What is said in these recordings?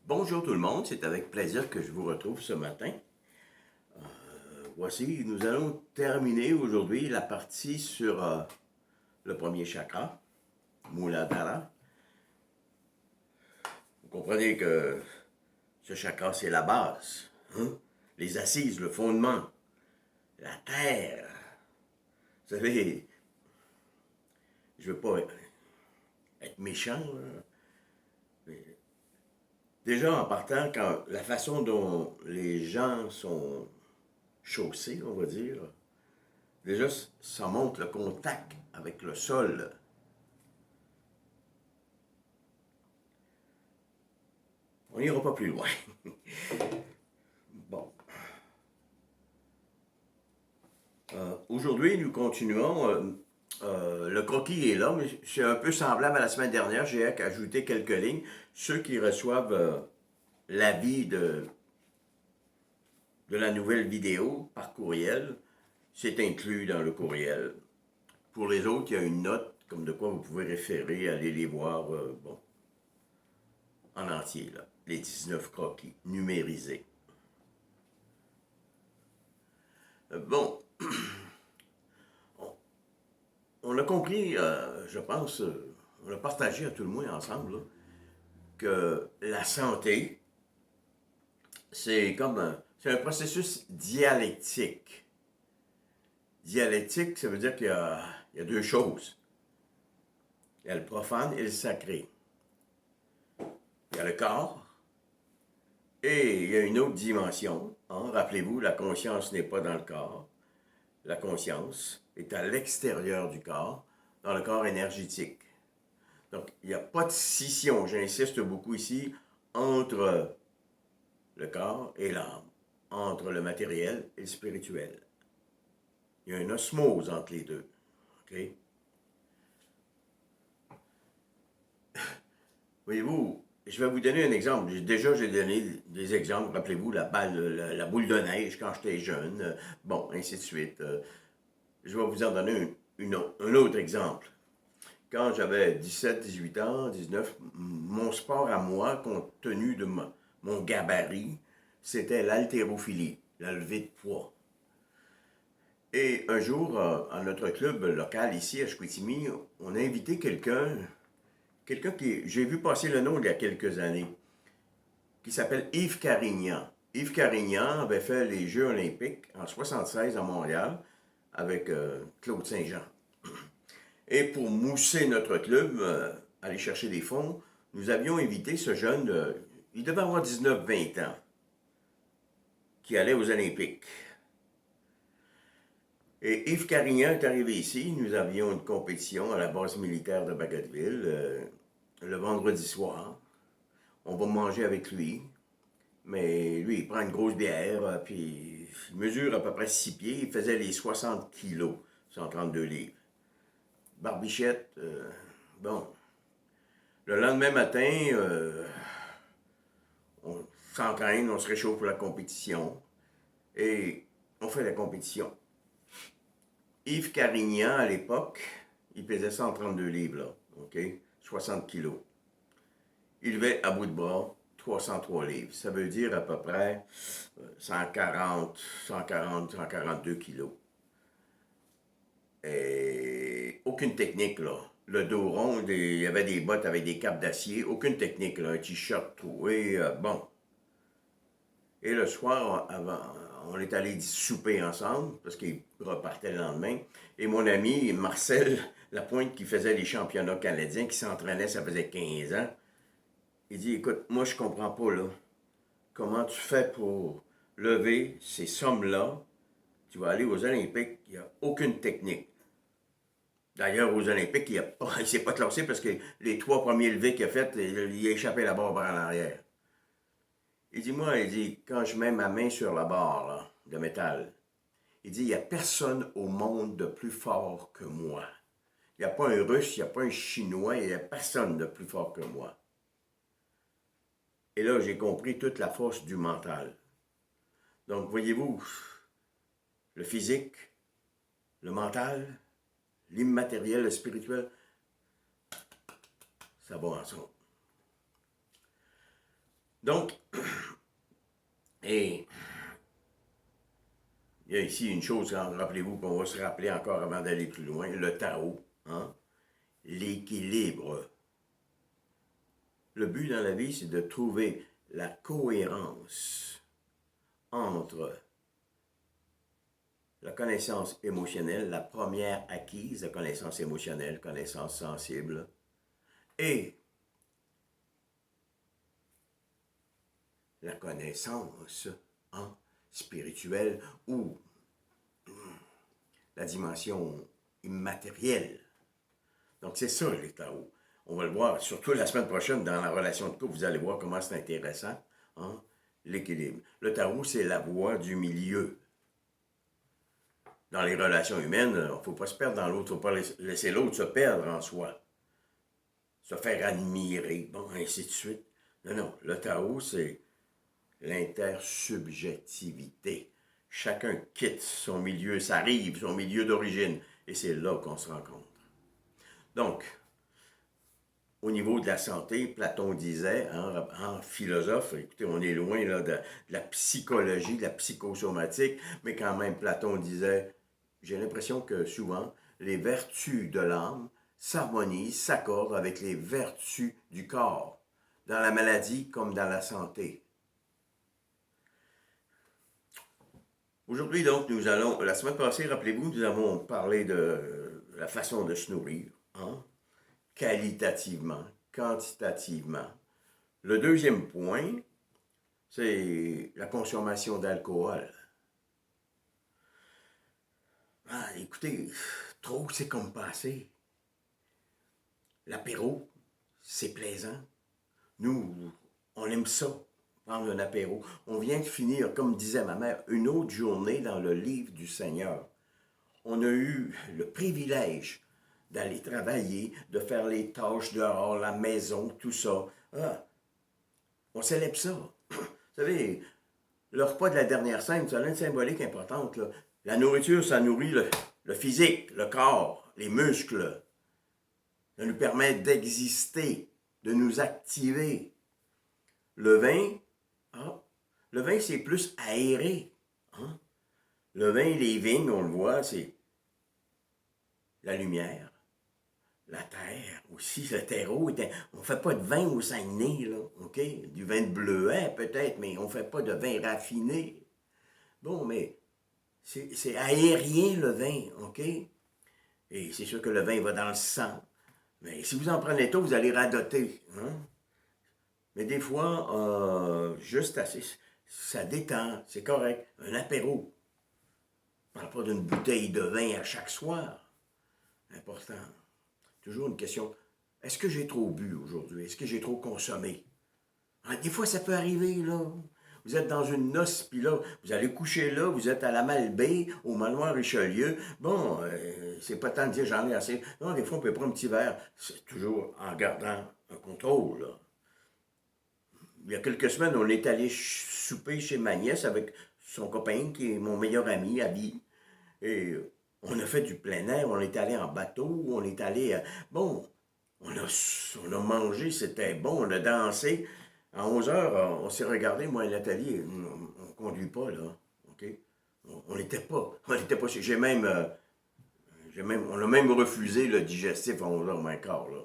Bonjour tout le monde, c'est avec plaisir que je vous retrouve ce matin. Voici, nous allons terminer aujourd'hui la partie sur le premier chakra, Muladhara. Vous comprenez que ce chakra, c'est la base, hein? Les assises, le fondement, la terre. Vous savez, je ne veux pas être méchant, là, mais déjà en partant, quand la façon dont les gens sont chaussés, on va dire, déjà, ça montre le contact avec le sol. On n'ira pas plus loin. Bon. Aujourd'hui, nous continuons. Le croquis est là, mais c'est un peu semblable à la semaine dernière. J'ai ajouté quelques lignes. Ceux qui reçoivent l'avis de la nouvelle vidéo par courriel, c'est inclus dans le courriel. Pour les autres, il y a une note comme de quoi vous pouvez référer, aller les voir en entier, là, les 19 croquis numérisés. Bon, on a compris, je pense, on a partagé à tout le moins ensemble, là, que la santé, c'est un processus dialectique. Dialectique, ça veut dire qu'il y a deux choses. Il y a le profane et le sacré. Il y a le corps et il y a une autre dimension. Hein? Rappelez-vous, la conscience n'est pas dans le corps. La conscience est à l'extérieur du corps, dans le corps énergétique. Donc, il n'y a pas de scission, j'insiste beaucoup ici, entre le corps et l'âme, entre le matériel et le spirituel. Il y a une osmose entre les deux. Okay? Voyez-vous, je vais vous donner un exemple. J'ai donné des exemples. Rappelez-vous, la boule de neige quand j'étais jeune. Bon, ainsi de suite. Je vais vous en donner un autre exemple. Quand j'avais 17, 18 ans, 19, mon sport à moi, compte tenu de mon gabarit, c'était l'haltérophilie, la levée de poids. Et un jour, à notre club local ici à Chicoutimi, on a invité quelqu'un qui, j'ai vu passer le nom il y a quelques années, qui s'appelle Yves Carignan. Yves Carignan avait fait les Jeux olympiques en 1976 à Montréal avec Claude Saint-Jean. Et pour mousser notre club, aller chercher des fonds, nous avions invité ce jeune, il devait avoir 19-20 ans, qui allait aux Olympiques. Et Yves Carignan est arrivé ici, nous avions une compétition à la base militaire de Bagotville le vendredi soir. On va manger avec lui, mais lui, il prend une grosse bière, puis il mesure à peu près 6 pieds, il faisait les 60 kilos, 132 livres. Barbichette, bon. Le lendemain matin, on s'entraîne, on se réchauffe pour la compétition, et on fait la compétition. Yves Carignan, à l'époque, il pesait 132 livres, là, OK? 60 kilos. Il levait à bout de bras 303 livres. Ça veut dire à peu près 142 kilos. Et aucune technique, là. Le dos rond, il y avait des bottes avec des capes d'acier. Aucune technique, là. Un t-shirt troué, bon. Et le soir, avant, on est allé souper ensemble, parce qu'il repartait le lendemain. Et mon ami Marcel Lapointe, qui faisait les championnats canadiens, qui s'entraînait, ça faisait 15 ans, il dit, écoute, moi je comprends pas, là. Comment tu fais pour lever ces sommes-là? Tu vas aller aux Olympiques, il n'y a aucune technique. D'ailleurs, aux Olympiques, il ne s'est pas classé parce que les 3 premiers levés qu'il a fait, il a échappé la barre par en arrière. Il dit, moi, il dit, quand je mets ma main sur la barre là, de métal, il dit, il n'y a personne au monde de plus fort que moi. Il n'y a pas un Russe, il n'y a pas un Chinois, il n'y a personne de plus fort que moi. Et là, j'ai compris toute la force du mental. Donc, voyez-vous, le physique, le mental, l'immatériel, le spirituel, ça va ensemble. Donc, et il y a ici une chose, rappelez-vous qu'on va se rappeler encore avant d'aller plus loin, le Tao, hein? L'équilibre. Le but dans la vie, c'est de trouver la cohérence entre la connaissance émotionnelle, la première acquise, la connaissance émotionnelle, connaissance sensible, et la connaissance hein, spirituelle ou la dimension immatérielle. Donc c'est ça les Tao. On va le voir, surtout la semaine prochaine dans la relation de couple, vous allez voir comment c'est intéressant, hein, l'équilibre. Le Tao, c'est la voie du milieu. Dans les relations humaines, il ne faut pas se perdre dans l'autre, il ne faut pas laisser l'autre se perdre en soi, se faire admirer, bon, ainsi de suite. Non, non, le Tao, c'est l'intersubjectivité. Chacun quitte son milieu, sa rive, son milieu d'origine, et c'est là qu'on se rencontre. Donc, au niveau de la santé, Platon disait, en philosophe, écoutez, on est loin là, de la psychologie, de la psychosomatique, mais quand même, Platon disait, j'ai l'impression que souvent, les vertus de l'âme s'harmonisent, s'accordent avec les vertus du corps, dans la maladie comme dans la santé. Aujourd'hui, donc, la semaine passée, rappelez-vous, nous avons parlé de la façon de se nourrir, hein? Qualitativement, quantitativement. Le deuxième point, c'est la consommation d'alcool. Ah, écoutez, trop, c'est comme passer. L'apéro, c'est plaisant. Nous, on aime ça, prendre un apéro. On vient de finir, comme disait ma mère, une autre journée dans le livre du Seigneur. On a eu le privilège d'aller travailler, de faire les tâches dehors, la maison, tout ça. Ah, on célèbre ça. Vous savez, le repas de la dernière scène, ça a une symbolique importante. Là. La nourriture, ça nourrit le physique, le corps, les muscles. Ça nous permet d'exister, de nous activer. Le vin, le vin, c'est plus aéré. Hein? Le vin, les vignes, on le voit, c'est la lumière, la terre aussi, le terreau. On ne fait pas de vin au Saguenay, là, OK? Du vin de bleuet, peut-être, mais on ne fait pas de vin raffiné. Bon, mais c'est aérien, le vin, OK? Et c'est sûr que le vin va dans le sang. Mais si vous en prenez tôt, vous allez radoter. Hein? Mais des fois, juste assez, ça détend, c'est correct. Un apéro. On ne parle pas d'une bouteille de vin à chaque soir. Important. Toujours une question. Est-ce que j'ai trop bu aujourd'hui? Est-ce que j'ai trop consommé? Ah, des fois, ça peut arriver, là. Vous êtes dans une noce, puis là, vous allez coucher là, vous êtes à la Malbaie, au manoir Richelieu. Bon, c'est pas tant de dire j'en ai assez. Non, des fois, on peut prendre un petit verre. C'est toujours en gardant un contrôle, là. Il y a quelques semaines, on est allé souper chez ma nièce avec son copain, qui est mon meilleur ami, Abby. Et on a fait du plein air, on est allé en bateau, on est allé... bon, on a mangé, c'était bon, on a dansé. À 11 heures, on s'est regardé, moi et Nathalie, on ne conduit pas, là, OK? On n'était pas... on a même refusé le digestif à 11h moins quart, là.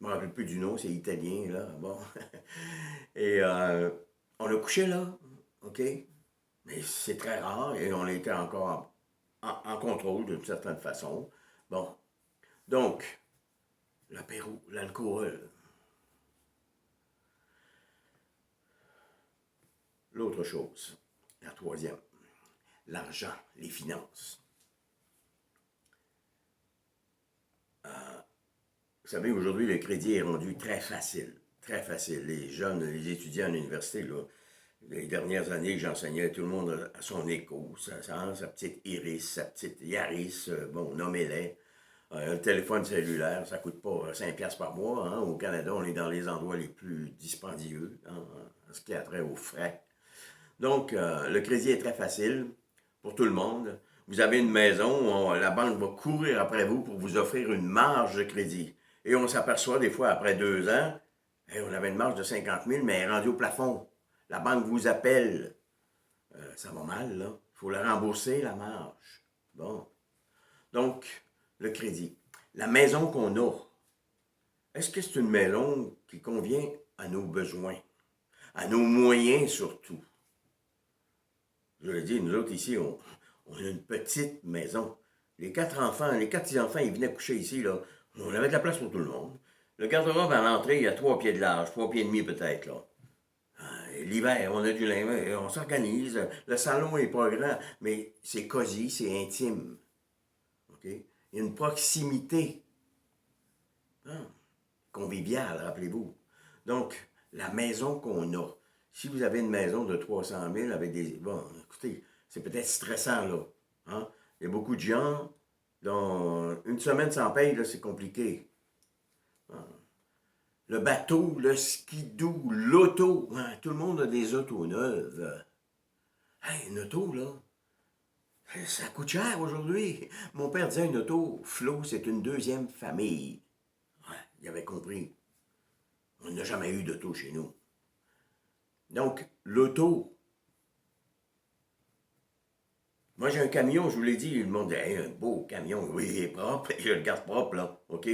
Je ne me rappelle plus du nom, c'est italien, là, bon. Et on a couché là, OK? Mais c'est très rare et on était encore en contrôle d'une certaine façon. Bon, donc, l'apéro, l'alcool. L'autre chose, la troisième, l'argent, les finances. Vous savez, aujourd'hui, le crédit est rendu très facile. Très facile. Les jeunes, les étudiants à l'université, là, les dernières années que j'enseignais, tout le monde a son écho, sa petite Iris, sa petite Yaris, bon, nommez-les. Un téléphone cellulaire, ça ne coûte pas 5$ par mois. Hein. Au Canada, on est dans les endroits les plus dispendieux, hein, en ce qui a trait aux frais. Donc, le crédit est très facile pour tout le monde. Vous avez une maison, la banque va courir après vous pour vous offrir une marge de crédit. Et on s'aperçoit des fois, après 2 ans, Hey, on avait une marge de 50 000, mais elle est rendue au plafond. La banque vous appelle. Ça va mal, là. Il faut le rembourser, la marge. Bon. Donc, le crédit. La maison qu'on a, est-ce que c'est une maison qui convient à nos besoins, à nos moyens surtout? Je le dis, nous autres ici, on a une petite maison. Les 4 enfants, les 4 petits-enfants, ils venaient coucher ici, là. On avait de la place pour tout le monde. Le garde-robe à l'entrée, il y a 3 pieds de large, 3 pieds et demi peut-être, là. L'hiver, on a du linge, on s'organise. Le salon n'est pas grand, mais c'est cosy, c'est intime. OK? Il y a une proximité. Hein? Conviviale, rappelez-vous. Donc, la maison qu'on a. Si vous avez une maison de 300 000 avec des... Bon, écoutez, c'est peut-être stressant, là. Hein? Il y a beaucoup de gens dont une semaine sans paye, là, c'est compliqué. Hein? Le bateau, le skidoo, l'auto. Hein? Tout le monde a des autos neuves. Hey, une auto, là, ça coûte cher aujourd'hui. Mon père disait une auto, Flo, c'est une deuxième famille. Ouais, il avait compris. On n'a jamais eu d'auto chez nous. Donc, l'auto. Moi, j'ai un camion, je vous l'ai dit, le monde dit, hey, un beau camion, oui, il est propre, je le garde propre, là, OK?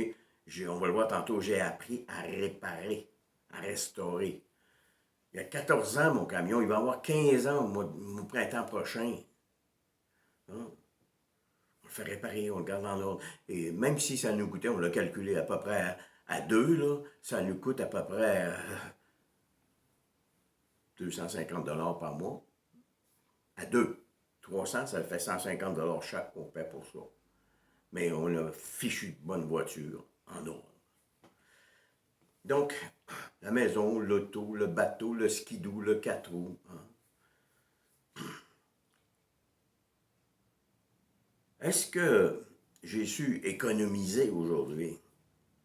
On va le voir tantôt, j'ai appris à réparer, à restaurer. Il y a 14 ans, mon camion, il va avoir 15 ans au printemps prochain. Hein? On le fait réparer, on le garde en ordre. Et même si ça nous coûtait, on l'a calculé à peu près à deux, là, ça nous coûte à peu près 250 par mois. À deux. 300, ça fait 150 chaque qu'on paie pour ça. Mais on a fichu de bonne voiture en ordre. Donc, la maison, l'auto, le bateau, le skidoo, le 4 roues. Hein. Est-ce que j'ai su économiser aujourd'hui?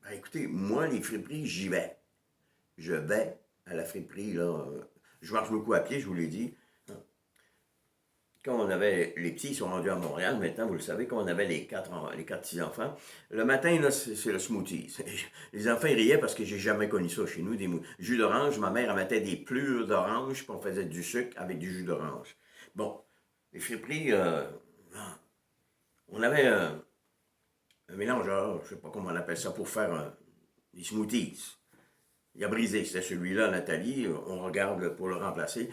Ben, écoutez, moi, les friperies, j'y vais. Je vais à la friperie, là. Je marche beaucoup à pied, je vous l'ai dit. Quand on avait, les petits, ils sont rendus à Montréal maintenant, vous le savez, quand on avait les quatre petits-enfants, le matin, là, c'est le smoothie. Les enfants, ils riaient parce que j'ai jamais connu ça chez nous, des jus d'orange. Ma mère, elle mettait des plures d'orange, puis on faisait du sucre avec du jus d'orange. Bon, les friperies, on avait un mélangeur, je sais pas comment on appelle ça, pour faire des smoothies. Il a brisé, c'était celui-là, Nathalie. On regarde pour le remplacer.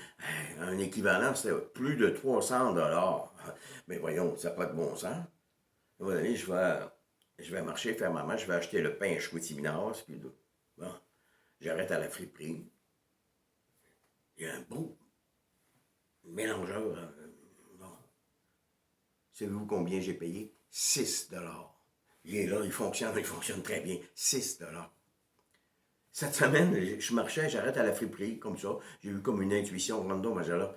Un équivalent, c'était plus de 300 $. Mais voyons, ça n'a pas de bon sens. Allez, je vais marcher, faire ma main, je vais acheter le pain Chicoutimi-Nord. Bon, j'arrête à la friperie. Il y a un beau mélangeur. Bon. Savez-vous combien j'ai payé? 6 $. Il est là, il fonctionne très bien. 6 $. Cette semaine, je marchais, j'arrête à la friperie, comme ça. J'ai eu comme une intuition random, là.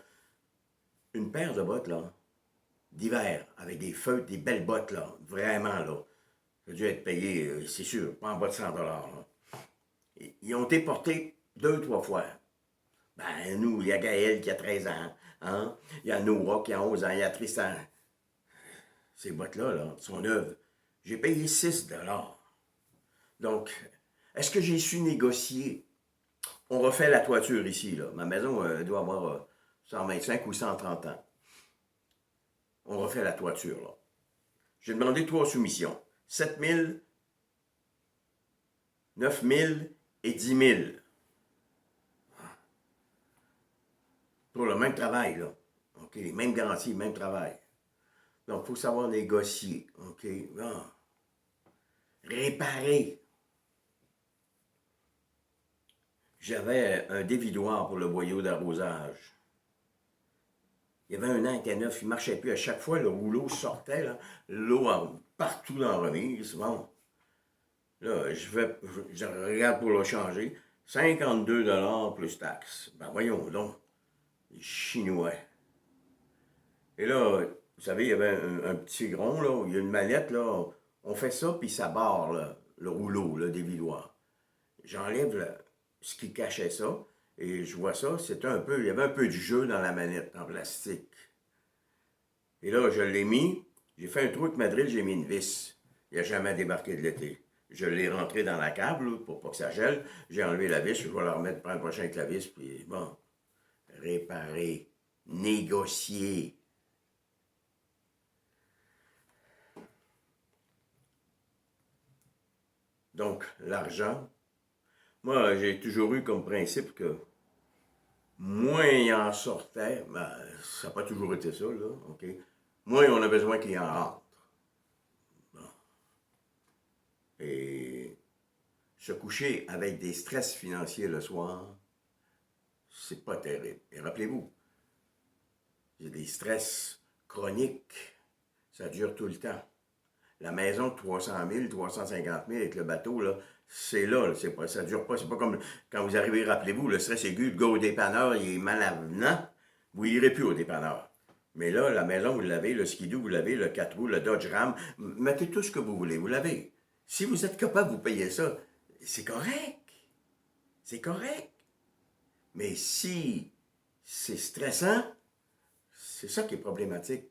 Une paire de bottes, là, d'hiver, avec des feutres, des belles bottes, là. Vraiment, là. Ça a dû être payé, c'est sûr, pas en bas de 100 $. Là. Ils ont été portés 2, 3 fois. Ben, nous, il y a Gaël qui a 13 ans, hein? Il y a Nora qui a 11 ans, il y a Tristan. Ces bottes-là, là, sont neuves. J'ai payé 6 $. Donc, est-ce que j'ai su négocier? On refait la toiture ici, là. Ma maison doit avoir 125 ou 130 ans. On refait la toiture, là. J'ai demandé 3 soumissions. 7 000, 9 000 et 10 000. Pour le même travail, là. OK? Les mêmes garanties, le même travail. Donc, il faut savoir négocier. OK? Bon. Réparer. J'avais un dévidoir pour le boyau d'arrosage. Il y avait un an, il était neuf, il ne marchait plus. À chaque fois, le rouleau sortait, là, l'eau partout dans la remise. Bon, là, je regarde pour le changer. 52 $ plus taxes. Ben voyons donc, les Chinois. Et là, vous savez, il y avait un petit rond, là, il y a une manette, là. On fait ça, puis ça barre, là, le rouleau, le dévidoir. J'enlève ce qui cachait ça, et je vois ça, il y avait un peu du jeu dans la manette, en plastique. Et là, je l'ai mis, j'ai fait un trou avec ma drill, j'ai mis une vis. Il n'a jamais débarqué de l'été. Je l'ai rentré dans la cave là, pour pas que ça gèle. J'ai enlevé la vis, je vais la remettre pour un prochain avec la vis, puis bon, réparer, négocier. Donc, l'argent, moi, j'ai toujours eu comme principe que moins il en sortait, ben, ça n'a pas toujours été ça, là, OK? Moins on a besoin qu'il en rentre. Bon. Et se coucher avec des stress financiers le soir, c'est pas terrible. Et rappelez-vous, il y a des stress chroniques, ça dure tout le temps. La maison de 300 000, 350 000 avec le bateau, là, c'est là, c'est pas, ça dure pas. C'est pas comme quand vous arrivez, rappelez-vous, le stress aigu, le gars au dépanneur, il est mal avenant, vous n'irez plus au dépanneur. Mais là, la maison, vous l'avez, le skidoo, vous l'avez, le 4 roues, le Dodge Ram, mettez tout ce que vous voulez, vous l'avez. Si vous êtes capable, vous payez ça, c'est correct. C'est correct. Mais si c'est stressant, c'est ça qui est problématique.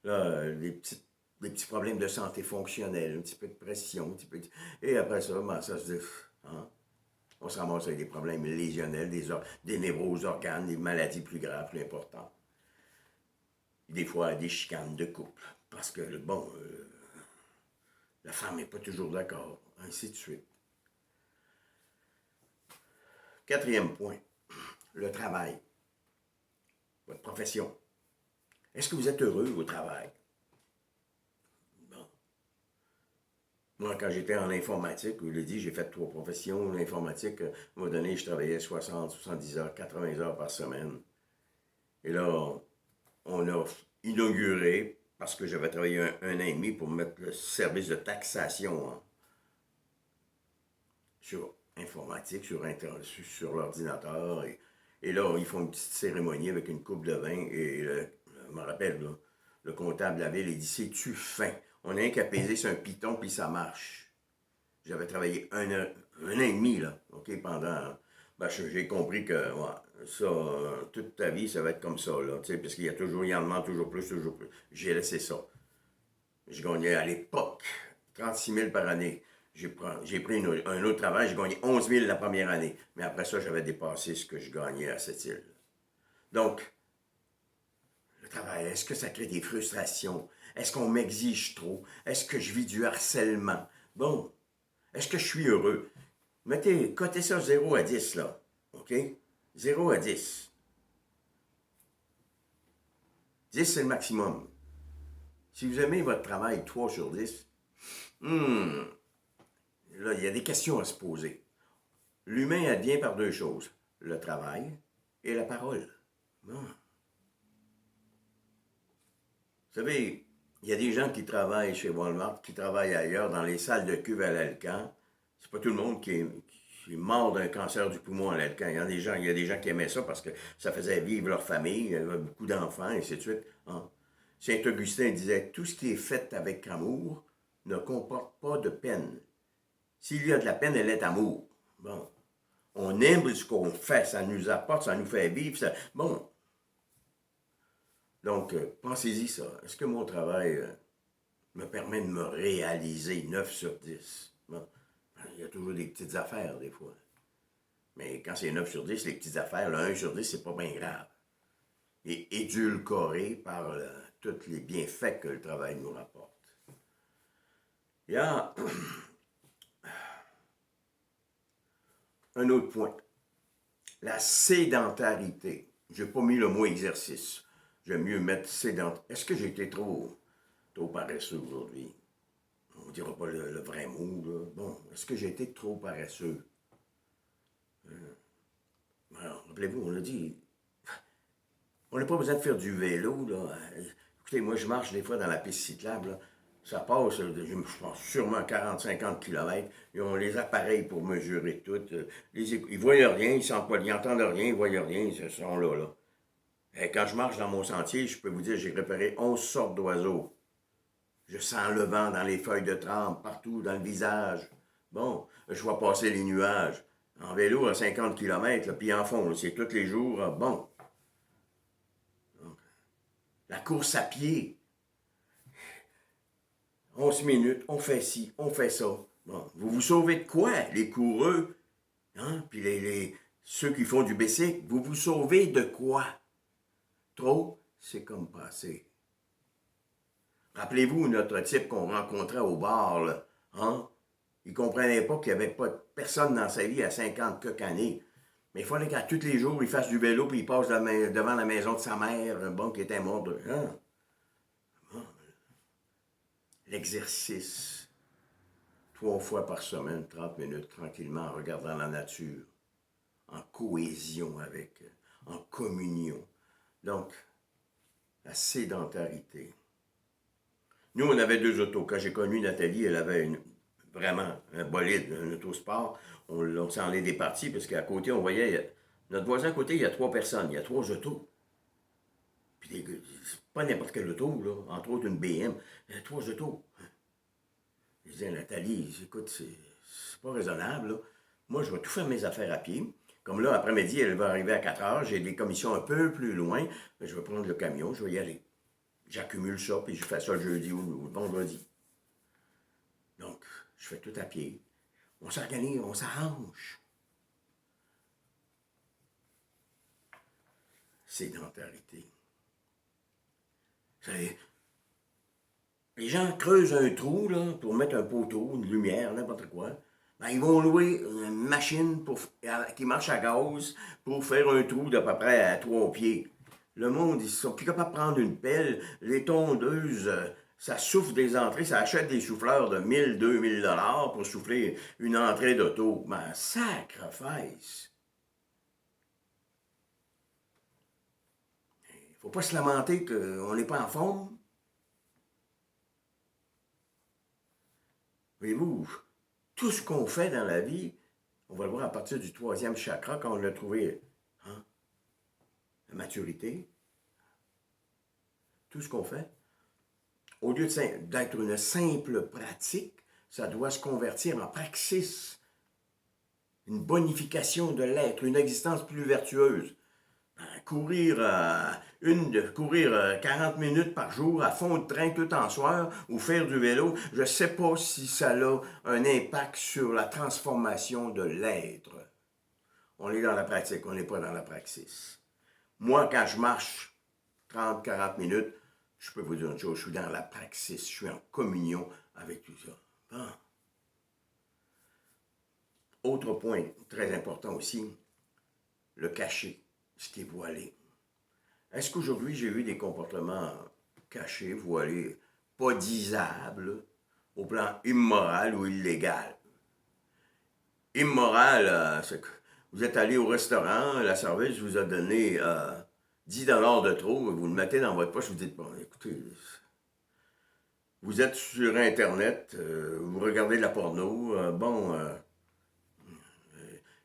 Là, des petits problèmes de santé fonctionnelle, un petit peu de pression, un petit peu de... Et après ça, ben, ça se dit, hein? On se ramasse avec des problèmes lésionnels, des névroses organes, des maladies plus graves, plus importantes. Des fois, des chicanes de couple. Parce que, bon, la femme n'est pas toujours d'accord, ainsi de suite. Quatrième point, le travail, votre profession. Est-ce que vous êtes heureux au travail? Bon. Moi, quand j'étais en informatique, je l'ai dit, j'ai fait 3 professions. L'informatique, à un moment donné, je travaillais 60, 70 heures, 80 heures par semaine. Et là, on a inauguré, parce que j'avais travaillé un an et demi pour mettre le service de taxation sur informatique, sur l'ordinateur. Et là, ils font une petite cérémonie avec une coupe de vin. Et je me rappelle, là, le comptable de la ville, il dit, c'est-tu fin? On n'a rien qu'à peser sur un piton, puis ça marche. J'avais travaillé un an et demi, là, OK, pendant... Ben, j'ai compris que ouais, ça, toute ta vie, ça va être comme ça, là, tu sais, parce qu'il y a toujours, il en demande toujours plus, toujours plus. J'ai laissé ça. Je gagnais à l'époque 36 000 par année. J'ai pris un autre travail, j'ai gagné 11 000 la première année. Mais après ça, j'avais dépassé ce que je gagnais à cette île. Donc, le travail, est-ce que ça crée des frustrations? Est-ce qu'on m'exige trop? Est-ce que je vis du harcèlement? Bon, est-ce que je suis heureux? Mettez, cotez ça 0 à 10, là. OK? 0 à 10. 10, c'est le maximum. Si vous aimez votre travail 3 sur 10, là, il y a des questions à se poser. L'humain advient par 2 choses, le travail et la parole. Bon. Vous savez, il y a des gens qui travaillent chez Walmart, qui travaillent ailleurs, dans les salles de cuve à l'Alcan. C'est pas tout le monde qui est mort d'un cancer du poumon à l'Alcan. Il y a des gens qui aimaient ça parce que ça faisait vivre leur famille, il y avait beaucoup d'enfants, et ainsi de suite. Hein. Saint-Augustin disait, tout ce qui est fait avec amour ne comporte pas de peine. S'il y a de la peine, elle est amour. Bon. On aime ce qu'on fait, ça nous apporte, ça nous fait vivre. Ça... Bon. Donc, pensez-y ça. Est-ce que mon travail me permet de me réaliser 9 sur 10? Bon. Il y a toujours des petites affaires, des fois. Mais quand c'est 9 sur 10, les petites affaires, le 1 sur 10, c'est pas bien grave. Et édulcoré par tous les bienfaits que le travail nous rapporte. Il y a un autre point. La sédentarité. Je n'ai pas mis le mot exercice. J'aime mieux mettre sédentarité. Est-ce que j'ai été trop paresseux aujourd'hui? On ne dira pas le vrai mot. Là. Bon, est-ce que j'ai été trop paresseux? Alors, rappelez-vous, on a dit, on n'a pas besoin de faire du vélo. Là. Écoutez, moi, je marche des fois dans la piste cyclable. Là. Ça passe, je pense, sûrement 40-50 km. Ils ont les appareils pour mesurer tout. Ils ne voient rien, ils sentent pas, ils n'entendent rien, ils ne voient rien, ils sont là, là. Et quand je marche dans mon sentier, je peux vous dire, j'ai repéré 11 sortes d'oiseaux. Je sens le vent dans les feuilles de trempe, partout, dans le visage. Bon, je vois passer les nuages. En vélo, à 50 km, puis en fond, c'est tous les jours. Bon. Donc, la course à pied. 11 minutes, on fait ci, on fait ça. Bon, vous vous sauvez de quoi? Les coureux, hein? Puis ceux qui font du bicycle, vous vous sauvez de quoi? Trop, c'est comme passé. Rappelez-vous notre type qu'on rencontrait au bar, là, hein? Il ne comprenait pas qu'il n'y avait pas personne dans sa vie à 50 quelques années. Mais il fallait qu'à tous les jours, il fasse du vélo puis il passe devant la maison de sa mère, bon, qui était morte. Hein? Bon, l'exercice, 3 fois par semaine, 30 minutes, tranquillement, en regardant la nature, en cohésion avec, en communion. Donc, la sédentarité. Nous, on avait 2 autos. Quand j'ai connu Nathalie, elle avait vraiment un bolide, un autosport. On s'en est départi parce qu'à côté, on voyait, notre voisin à côté, il y a 3 personnes, il y a 3 autos. Puis c'est pas n'importe quelle auto, là. Entre autres une BM. Il y a 3 autos. Je disais à Nathalie, écoute, c'est pas raisonnable, là. Moi, je vais tout faire mes affaires à pied. Comme là, après-midi, elle va arriver à 4 heures. J'ai des commissions un peu plus loin. Je vais prendre le camion, je vais y aller. J'accumule ça, puis je fais ça le jeudi ou le vendredi. Donc, je fais tout à pied. On s'organise, on s'arrange. Sédentarité. Vous savez, les gens creusent un trou là, pour mettre un poteau, une lumière, n'importe quoi. Ben, ils vont louer une machine qui marche à gaz pour faire un trou d'à peu près à 3 pieds. Le monde, ils sont plus capables de prendre une pelle. Les tondeuses, ça souffle des entrées, ça achète des souffleurs de 1000, 2000 $ pour souffler une entrée d'auto. Ben, sacrifice! Il ne faut pas se lamenter qu'on n'est pas en forme. Voyez-vous, tout ce qu'on fait dans la vie, on va le voir à partir du 3e chakra quand on l'a trouvé. Hein? La maturité, tout ce qu'on fait, au lieu d'être une simple pratique, ça doit se convertir en praxis, une bonification de l'être, une existence plus vertueuse. Courir, courir 40 minutes par jour à fond de train tout en soir ou faire du vélo, je ne sais pas si ça a un impact sur la transformation de l'être. On est dans la pratique, on n'est pas dans la praxis. Moi, quand je marche 30-40 minutes, je peux vous dire une chose, je suis dans la praxis, je suis en communion avec tout ça. Bon. Autre point très important aussi, le cacher, ce qui est voilé. Est-ce qu'aujourd'hui j'ai eu des comportements cachés, voilés, pas disables, au plan immoral ou illégal? Immoral, c'est que vous êtes allé au restaurant, la serveuse vous a donné 10 $ de trop, vous le mettez dans votre poche, vous dites, bon, écoutez, vous êtes sur Internet, vous regardez de la porno,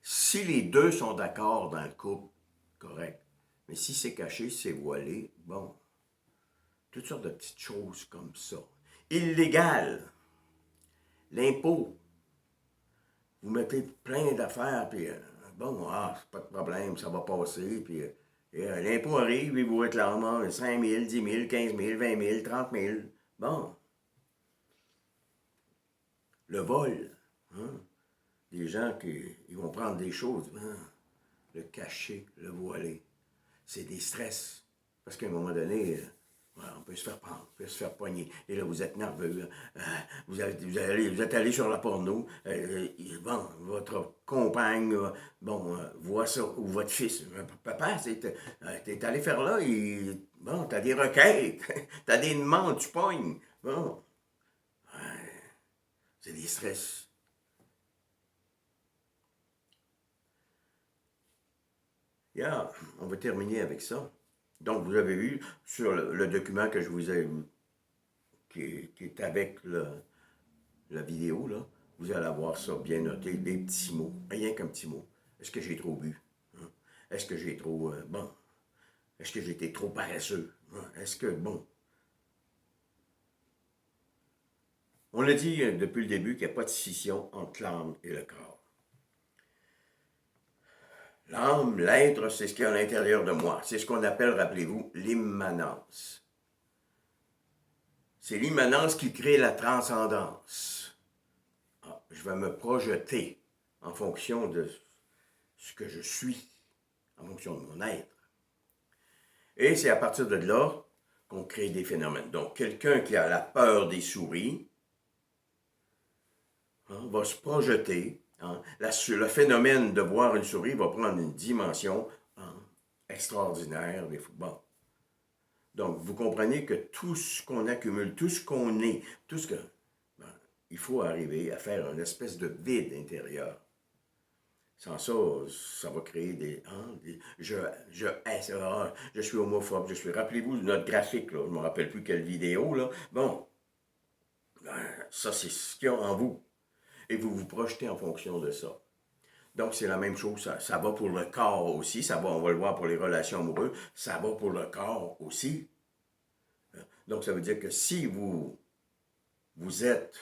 si les deux sont d'accord dans le couple, correct. Mais si c'est caché, c'est voilé, bon, toutes sortes de petites choses comme ça. Illégal, l'impôt. Vous mettez plein d'affaires, puis c'est pas de problème, ça va passer, puis l'impôt arrive, il vous réclame 5 000, 10 000, 15 000, 20 000, 30 000. Bon. Le vol, hein? Des gens qui ils vont prendre des choses, hein? Le cacher, le voiler. C'est des stress. Parce qu'à un moment donné, on peut se faire prendre, on peut se faire poigner. Et là, vous êtes nerveux. Vous êtes allé sur la porno. Bon, votre compagne, voit ça. Ou votre fils. Papa, t'es allé faire là. Bon, t'as des requêtes. T'as des demandes, tu pognes. Bon. C'est des stress. Yeah, on va terminer avec ça. Donc, vous avez vu sur le document que je vous ai, qui est avec la vidéo, là, vous allez avoir ça bien noté, des petits mots, rien qu'un petit mot. Est-ce que j'ai trop bu? Hein? Est-ce que j'ai trop, est-ce que j'ai été trop paresseux? Hein? Est-ce que, bon, on a dit depuis le début qu'il n'y a pas de scission entre l'âme et le corps. L'âme, l'être, c'est ce qu'il y a à l'intérieur de moi. C'est ce qu'on appelle, rappelez-vous, l'immanence. C'est l'immanence qui crée la transcendance. je vais me projeter en fonction de ce que je suis, en fonction de mon être. Et c'est à partir de là qu'on crée des phénomènes. Donc, quelqu'un qui a la peur des souris va se projeter. Le phénomène de voir une souris va prendre une dimension extraordinaire des footballs. Donc, vous comprenez que tout ce qu'on accumule, tout ce qu'on est, tout ce que... il faut arriver à faire une espèce de vide intérieur. Sans ça, ça va créer je suis homophobe, je suis... Rappelez-vous de notre graphique, là, je ne me rappelle plus quelle vidéo, là. Bon, ça, c'est ce qu'il y a en vous. Et vous vous projetez en fonction de ça. Donc, c'est la même chose, ça va pour le corps aussi, on va le voir pour les relations amoureuses, ça va pour le corps aussi. Donc, ça veut dire que si vous faites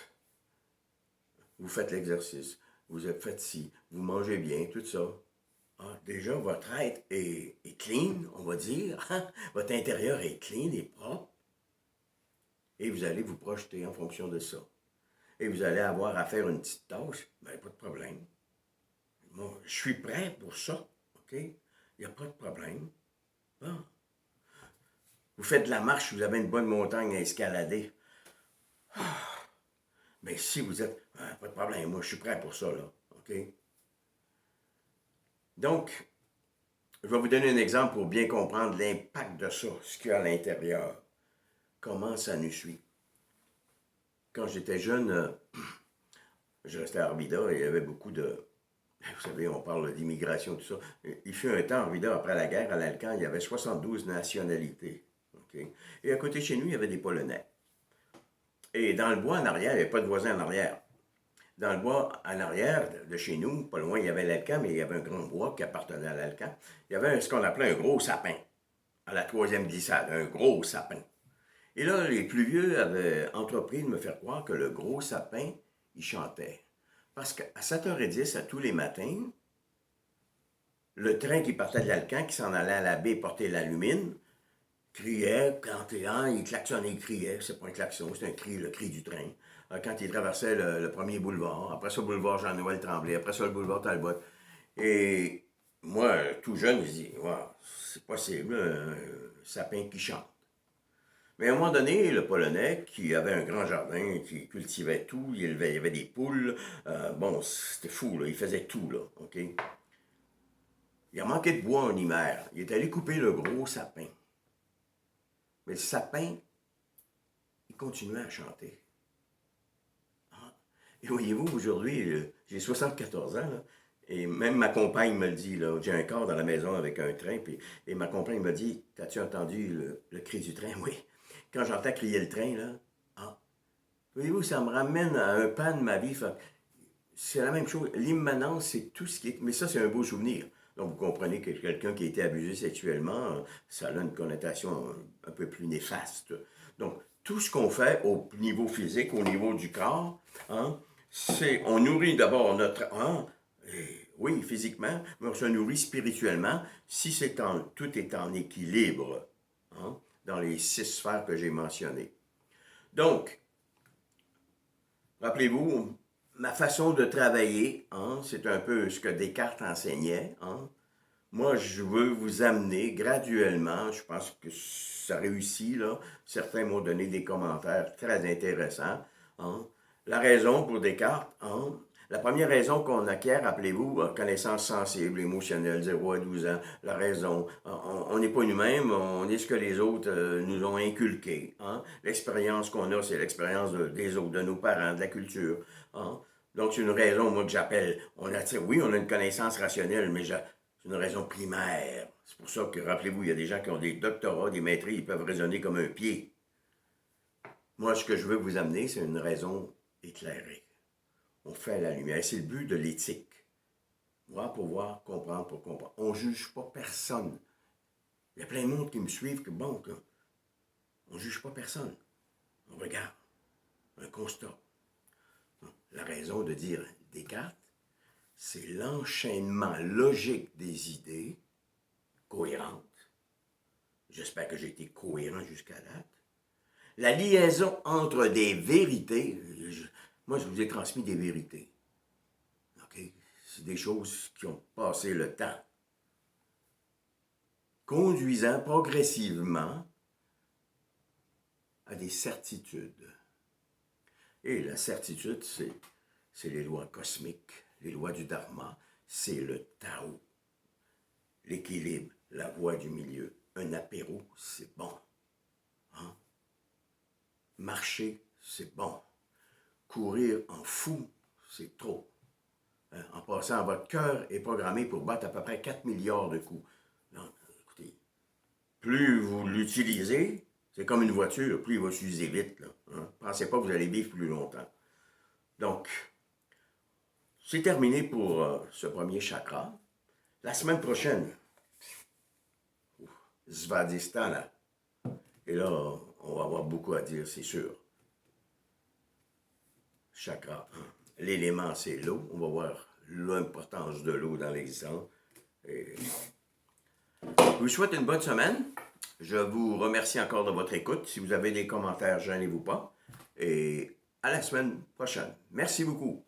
l'exercice, vous faites ci, vous mangez bien, tout ça, déjà, votre être est clean, on va dire, votre intérieur est clean et propre, et vous allez vous projeter en fonction de ça. Et vous allez avoir à faire une petite tâche, bien, pas de problème. Moi, je suis prêt pour ça, OK? Il n'y a pas de problème. Bon. Vous faites de la marche, vous avez une bonne montagne à escalader. Mais si vous êtes, pas de problème, moi, je suis prêt pour ça, là, OK? Donc, je vais vous donner un exemple pour bien comprendre l'impact de ça, ce qu'il y a à l'intérieur. Comment ça nous suit. Quand j'étais jeune, je restais à Arvida et il y avait beaucoup de... Vous savez, on parle d'immigration, tout ça. Il fut un temps, à Arvida, après la guerre, à l'Alcan, il y avait 72 nationalités. Okay? Et à côté de chez nous, il y avait des Polonais. Et dans le bois en arrière, il n'y avait pas de voisins en arrière. Dans le bois en arrière de chez nous, pas loin, il y avait l'Alcan, mais il y avait un grand bois qui appartenait à l'Alcan. Il y avait ce qu'on appelait un gros sapin, à la troisième glissade, un gros sapin. Et là, les plus vieux avaient entrepris de me faire croire que le gros sapin, il chantait. Parce qu'à 7h10, à tous les matins, le train qui partait de l'Alcan, qui s'en allait à la baie porter l'alumine, criait, il klaxonnait, il criait, c'est pas un klaxon, c'est un cri, le cri du train. Quand il traversait le premier boulevard, après ça, le boulevard Jean-Noël Tremblay, après ça, le boulevard Talbot. Et moi, tout jeune, je dis, wow, c'est possible, un sapin qui chante. Mais à un moment donné, le Polonais, qui avait un grand jardin, qui cultivait tout, il y avait des poules, bon, c'était fou, là, il faisait tout, là, OK? Il a manqué de bois en hiver. Il est allé couper le gros sapin. Mais le sapin, il continuait à chanter. Et voyez-vous, aujourd'hui, j'ai 74 ans, là, et même ma compagne me le dit, là, j'ai un corps dans la maison avec un train, et ma compagne me dit, t'as-tu entendu le cri du train? Oui. Quand j'entends crier le train, là, voyez-vous, ça me ramène à un pan de ma vie. C'est la même chose. L'immanence, c'est tout ce qui est... Mais ça, c'est un beau souvenir. Donc, vous comprenez que quelqu'un qui a été abusé sexuellement, ça a une connotation un peu plus néfaste. Donc, tout ce qu'on fait au niveau physique, au niveau du corps, c'est... On nourrit d'abord notre... oui, physiquement, mais on se nourrit spirituellement si tout est en équilibre dans les 6 sphères que j'ai mentionnées. Donc, rappelez-vous, ma façon de travailler, c'est un peu ce que Descartes enseignait. Moi, je veux vous amener graduellement, je pense que ça réussit, là. Certains m'ont donné des commentaires très intéressants. La raison pour Descartes, la première raison qu'on acquiert, rappelez-vous, connaissance sensible, émotionnelle, 0 à 12 ans, la raison. On n'est pas nous-mêmes, on est ce que les autres nous ont inculqué. L'expérience qu'on a, c'est l'expérience des autres, de nos parents, de la culture. Donc, c'est une raison, moi, que j'appelle. Oui, on a une connaissance rationnelle, mais c'est une raison primaire. C'est pour ça que, rappelez-vous, il y a des gens qui ont des doctorats, des maîtrises, ils peuvent raisonner comme un pied. Moi, ce que je veux vous amener, c'est une raison éclairée. On fait la lumière. C'est le but de l'éthique. Voir pour voir, comprendre pour comprendre. On ne juge pas personne. Il y a plein de monde qui me suivent que, bon, on ne juge pas personne. On regarde. Un constat. La raison de dire Descartes, c'est l'enchaînement logique des idées cohérentes. J'espère que j'ai été cohérent jusqu'à date. La liaison entre des vérités. Moi, je vous ai transmis des vérités. c'est des choses qui ont passé le temps, conduisant progressivement à des certitudes. Et la certitude, c'est les lois cosmiques, les lois du Dharma, c'est le Tao, l'équilibre, la voie du milieu. Un apéro, c'est bon. Hein? Marcher, c'est bon. Courir en fou, c'est trop. Hein? En passant, votre cœur est programmé pour battre à peu près 4 milliards de coups. Donc, écoutez, plus vous l'utilisez, c'est comme une voiture, plus il va s'user vite. Là, hein? Pensez pas que vous allez vivre plus longtemps. Donc, c'est terminé pour ce premier chakra. La semaine prochaine, Svadhisthana. Et là, on va avoir beaucoup à dire, c'est sûr. Chakra 1. L'élément, c'est l'eau. On va voir l'importance de l'eau dans l'existence. Et... Je vous souhaite une bonne semaine. Je vous remercie encore de votre écoute. Si vous avez des commentaires, gênez-vous pas. Et à la semaine prochaine. Merci beaucoup.